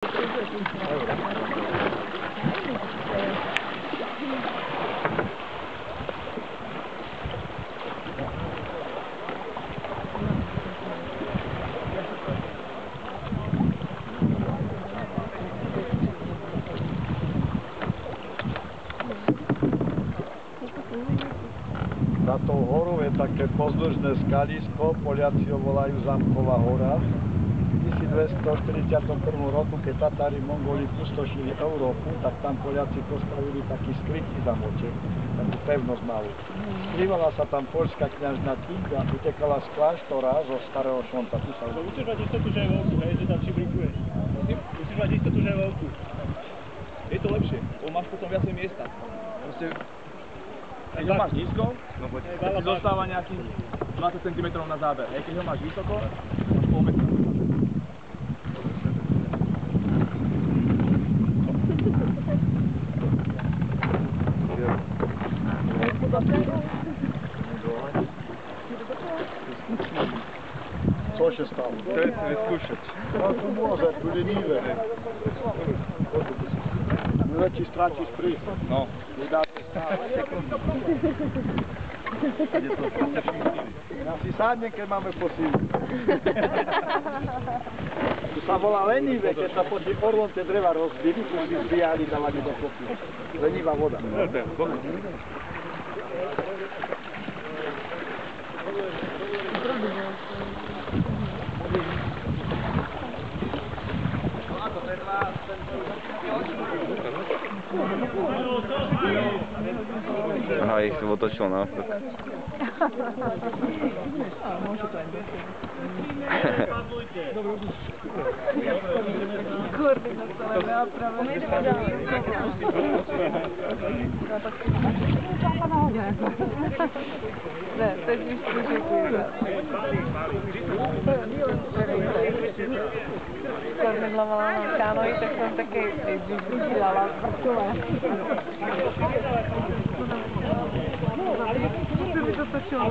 Za tou horou je také pozdĺžné skalisko, Poliaci ho volajú Zamková hora. V 1241 roku, keď Tatári Mongoli pustošili Európu, tak tam Poliaci postavili taký skrytý zamoček, takú pevnosť malú. Skrývala sa tam poľská kňažná Kinga, utekala z kláštora zo starého Šonta. Musíš mať istotu, že je vonku, hej, že tam čibrikuje. Musíš mať istotu, že je vonku. Je to lepšie, lebo máš potom viacej miesta. Proste, keď ho máš nízko, tak ti zostáva nejakých 20 cm na záber. Hej, keď ho máš vysoko, máš pol metra. Co się stało? To jest wyskушać. No tu może, tu leniwe. Leci stracisz prysł. No. Na si sadne, keď máme posílu. Tu sa volá lenivé, keď sa pod orlom tie dreva rozbili, tu si zbijali, dávali do kopy. Lenivá voda. Aha, ich otočil na otok. Kurde, no to levá práve. Ne, teď už přišekuju. Když jsem plavala na kánoji, tak jsem taky nejdřív dělala vrtové. To mi to točilo.